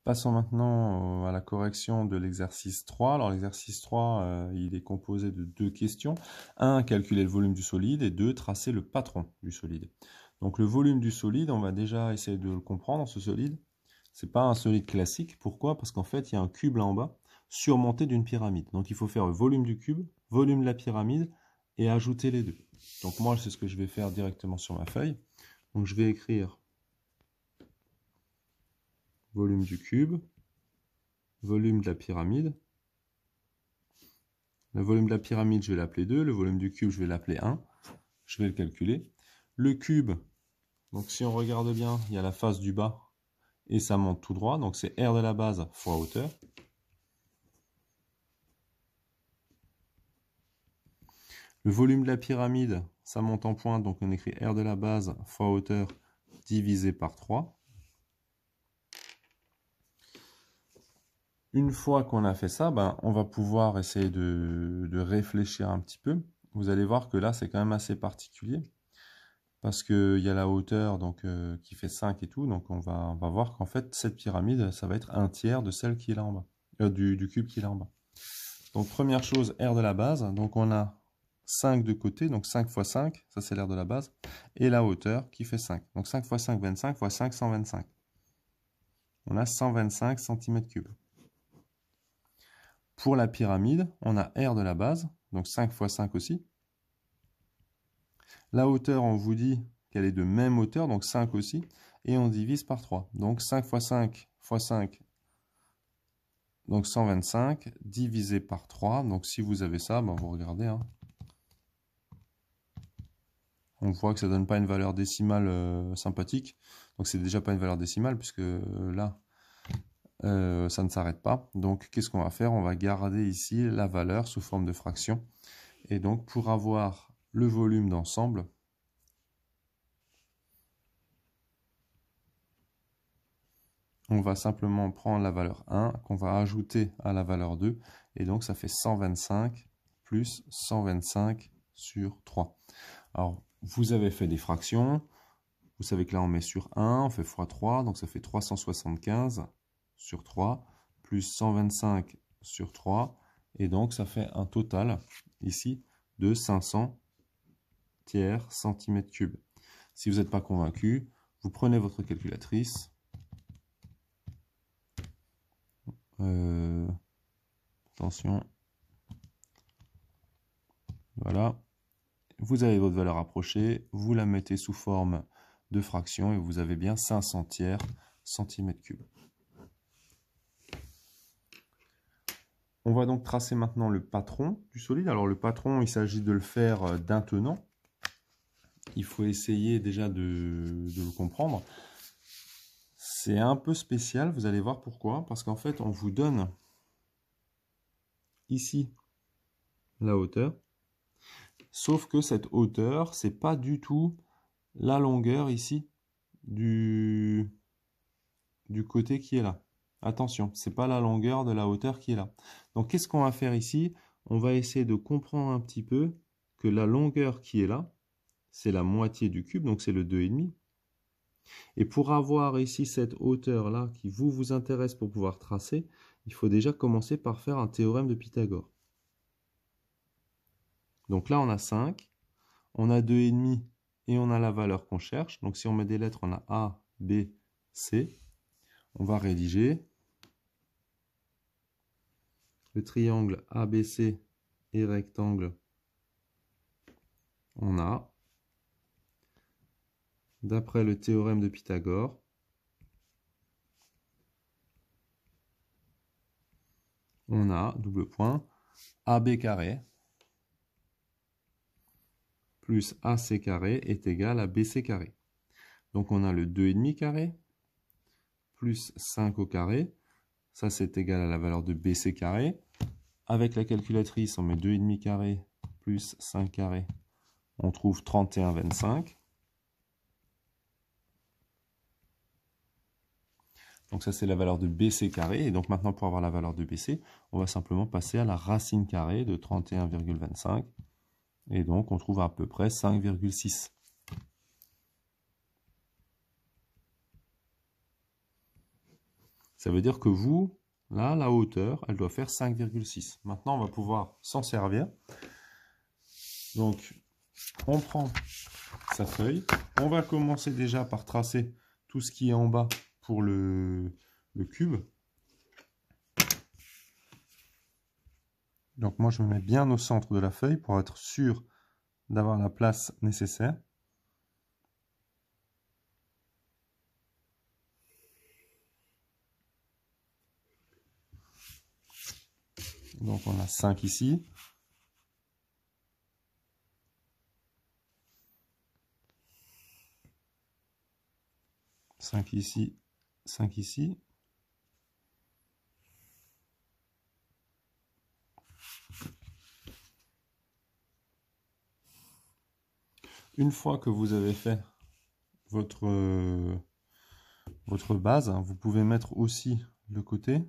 Passons maintenant à la correction de l'exercice 3. Alors l'exercice 3, il est composé de deux questions. 1, calculer le volume du solide et 2, tracer le patron du solide. Donc le volume du solide, on va déjà essayer de le comprendre, ce solide. C'est pas un solide classique. Pourquoi? Parce qu'en fait, il y a un cube là en bas, surmonté d'une pyramide. Donc il faut faire le volume du cube, volume de la pyramide et ajouter les deux. Donc moi, c'est ce que je vais faire directement sur ma feuille. Donc je vais écrire volume du cube, volume de la pyramide. Le volume de la pyramide, je vais l'appeler 2. Le volume du cube, je vais l'appeler 1. Je vais le calculer. Le cube, donc si on regarde bien, il y a la face du bas et ça monte tout droit. Donc c'est R de la base fois hauteur. Le volume de la pyramide, ça monte en pointe. Donc on écrit R de la base fois hauteur divisé par 3. Une fois qu'on a fait ça, on va pouvoir essayer de réfléchir un petit peu. Vous allez voir que là, c'est quand même assez particulier. Parce qu'il y a la hauteur donc, qui fait 5 et tout. Donc on va voir qu'en fait, cette pyramide, ça va être un tiers de celle qui est là en bas. Du cube qui est là en bas. Donc première chose, R de la base. Donc on a 5 de côté. Donc 5 fois 5, ça c'est l'air de la base. Et la hauteur qui fait 5. Donc 5 fois 5, 25 fois 5, 125. On a 125 cm3. Pour la pyramide, on a R de la base, donc 5 fois 5 aussi. La hauteur, on vous dit qu'elle est de même hauteur, donc 5 aussi, et on divise par 3. Donc 5 fois 5 fois 5, donc 125, divisé par 3. Donc si vous avez ça, vous regardez. Hein. On voit que ça ne donne pas une valeur décimale sympathique. Donc c'est déjà pas une valeur décimale, puisque là, ça ne s'arrête pas. Donc qu'est-ce qu'on va faire? On va garder ici la valeur sous forme de fraction. Et donc pour avoir le volume d'ensemble, on va simplement prendre la valeur 1 qu'on va ajouter à la valeur 2. Et donc ça fait 125 plus 125 sur 3. Alors vous avez fait des fractions. Vous savez que là on met sur 1, on fait x 3, donc ça fait 375 sur 3, plus 125 sur 3, et donc ça fait un total, ici, de 500 tiers centimètres cubes. Si vous n'êtes pas convaincu, vous prenez votre calculatrice, attention, voilà, vous avez votre valeur approchée, vous la mettez sous forme de fraction, et vous avez bien 500 tiers centimètres cubes. On va donc tracer maintenant le patron du solide. Alors le patron, il s'agit de le faire d'un tenant. Il faut essayer déjà de le comprendre. C'est un peu spécial, vous allez voir pourquoi. Parce qu'en fait, on vous donne ici la hauteur. Sauf que cette hauteur, c'est pas du tout la longueur ici du côté qui est là. Attention, c'est pas la longueur de la hauteur qui est là. Donc qu'est-ce qu'on va faire ici? On va essayer de comprendre un petit peu que la longueur qui est là, c'est la moitié du cube, donc c'est le 2,5. Et pour avoir ici cette hauteur-là qui vous intéresse pour pouvoir tracer, il faut déjà commencer par faire un théorème de Pythagore. Donc là, on a 5, on a 2,5 et on a la valeur qu'on cherche. Donc si on met des lettres, on a A, B, C. On va rédiger le triangle ABC et rectangle. On a, d'après le théorème de Pythagore, on a, double point, AB carré plus AC carré est égal à BC carré. Donc on a le 2,5 carré plus 5 au carré. Ça, c'est égal à la valeur de BC carré. Avec la calculatrice, on met 2,5 carré plus 5 carré. On trouve 31,25. Donc ça, c'est la valeur de BC carré. Et donc maintenant, pour avoir la valeur de BC, on va simplement passer à la racine carrée de 31,25. Et donc, on trouve à peu près 5,6. Ça veut dire que vous, là, la hauteur, elle doit faire 5,6. Maintenant, on va pouvoir s'en servir. Donc, on prend sa feuille. On va commencer déjà par tracer tout ce qui est en bas pour le cube. Donc moi, je me mets bien au centre de la feuille pour être sûr d'avoir la place nécessaire. Donc on a 5 ici. Cinq ici, 5 ici. Une fois que vous avez fait votre base, vous pouvez mettre aussi le côté.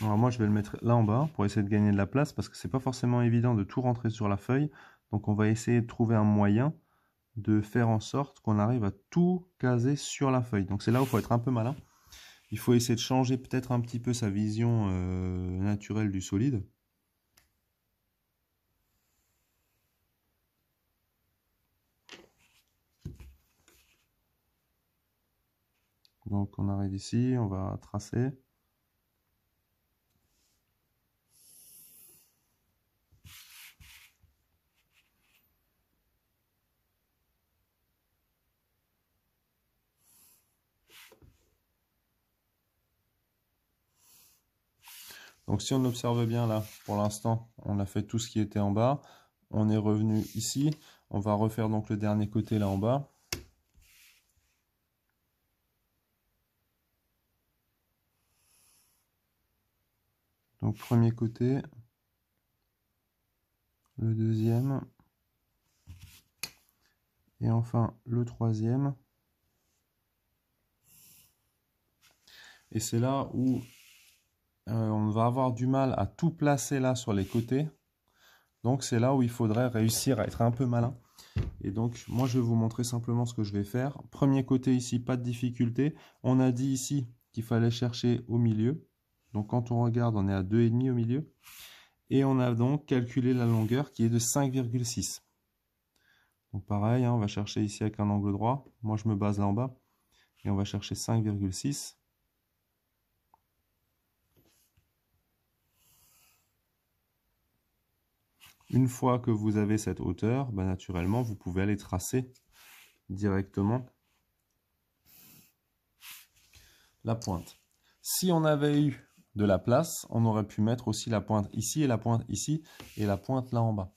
Alors moi je vais le mettre là en bas pour essayer de gagner de la place parce que c'est pas forcément évident de tout rentrer sur la feuille. Donc on va essayer de trouver un moyen de faire en sorte qu'on arrive à tout caser sur la feuille. Donc c'est là où il faut être un peu malin. Il faut essayer de changer peut-être un petit peu sa vision naturelle du solide. Donc on arrive ici, on va tracer. Donc si on observe bien là, pour l'instant, on a fait tout ce qui était en bas. On est revenu ici. On va refaire donc le dernier côté là en bas. Donc premier côté, le deuxième, et enfin le troisième. Et c'est là où on va avoir du mal à tout placer là sur les côtés. Donc c'est là où il faudrait réussir à être un peu malin. Et donc moi je vais vous montrer simplement ce que je vais faire. Premier côté ici, pas de difficulté. On a dit ici qu'il fallait chercher au milieu. Donc quand on regarde, on est à 2,5 au milieu. Et on a donc calculé la longueur qui est de 5,6. Donc pareil, hein, on va chercher ici avec un angle droit. Moi je me base là en bas. Et on va chercher 5,6. Une fois que vous avez cette hauteur, bah, naturellement, vous pouvez aller tracer directement la pointe. Si on avait eu de la place, on aurait pu mettre aussi la pointe ici et la pointe ici et la pointe là en bas.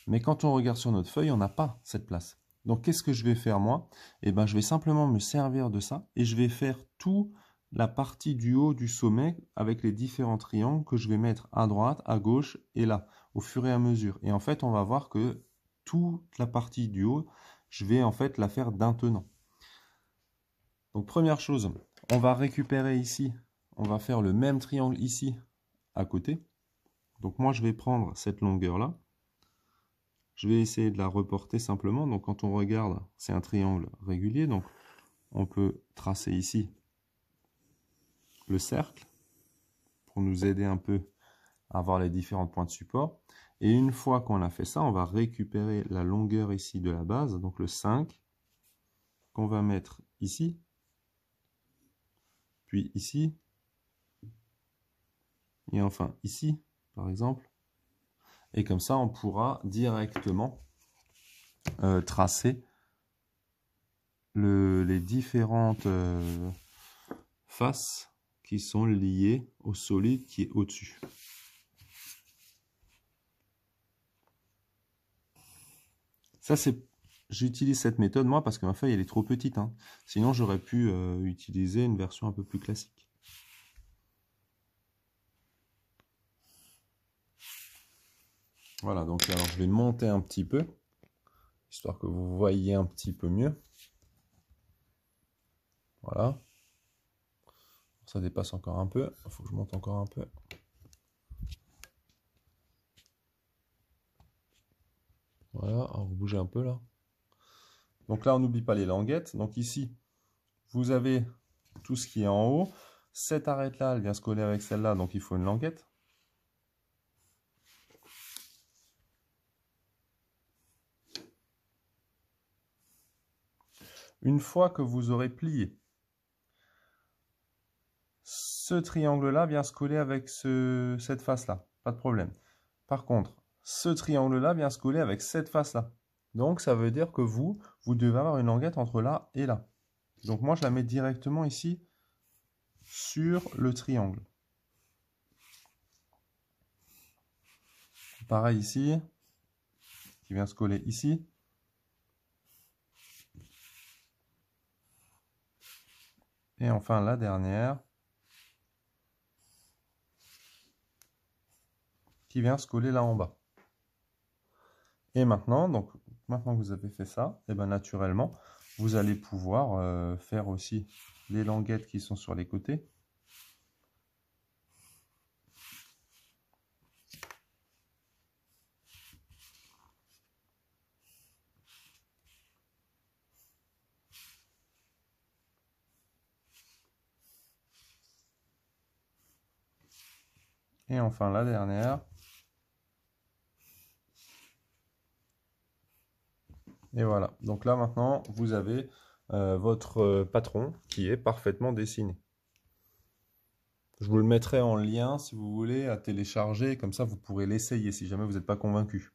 Mais quand on regarde sur notre feuille, on n'a pas cette place. Donc qu'est-ce que je vais faire moi? Eh ben, je vais simplement me servir de ça et je vais faire toute la partie du haut du sommet avec les différents triangles que je vais mettre à droite, à gauche et là, au fur et à mesure. Et en fait, on va voir que toute la partie du haut, je vais en fait la faire d'un tenant. Donc première chose, on va récupérer ici, on va faire le même triangle ici à côté. Donc moi je vais prendre cette longueur là, je vais essayer de la reporter simplement. Donc quand on regarde, c'est un triangle régulier, donc on peut tracer ici le cercle pour nous aider un peu à avoir les différents points de support. Et une fois qu'on a fait ça, on va récupérer la longueur ici de la base, donc le 5, qu'on va mettre ici, puis ici, et enfin ici, par exemple. Et comme ça, on pourra directement tracer les différentes faces qui sont liées au solide qui est au-dessus. Ça, j'utilise cette méthode, moi, parce que ma feuille, elle est trop petite. Hein. Sinon, j'aurais pu utiliser une version un peu plus classique. Voilà, donc alors je vais monter un petit peu, histoire que vous voyez un petit peu mieux. Voilà. Ça dépasse encore un peu, il faut que je monte encore un peu. Voilà, alors vous bougez un peu là. Donc là, on n'oublie pas les languettes. Donc ici, vous avez tout ce qui est en haut. Cette arête-là, elle vient se coller avec celle-là, donc il faut une languette. Une fois que vous aurez plié, ce triangle-là vient se coller avec cette face-là. Pas de problème. Par contre, ce triangle-là vient se coller avec cette face-là. Donc ça veut dire que vous devez avoir une languette entre là et là. Donc moi, je la mets directement ici sur le triangle. Pareil ici, qui vient se coller ici. Et enfin la dernière, qui vient se coller là en bas. Et maintenant, donc maintenant que vous avez fait ça, et bien naturellement, vous allez pouvoir faire aussi les languettes qui sont sur les côtés. Et enfin la dernière. Et voilà. Donc là maintenant, vous avez votre patron qui est parfaitement dessiné. Je vous le mettrai en lien si vous voulez à télécharger, comme ça vous pourrez l'essayer si jamais vous n'êtes pas convaincu.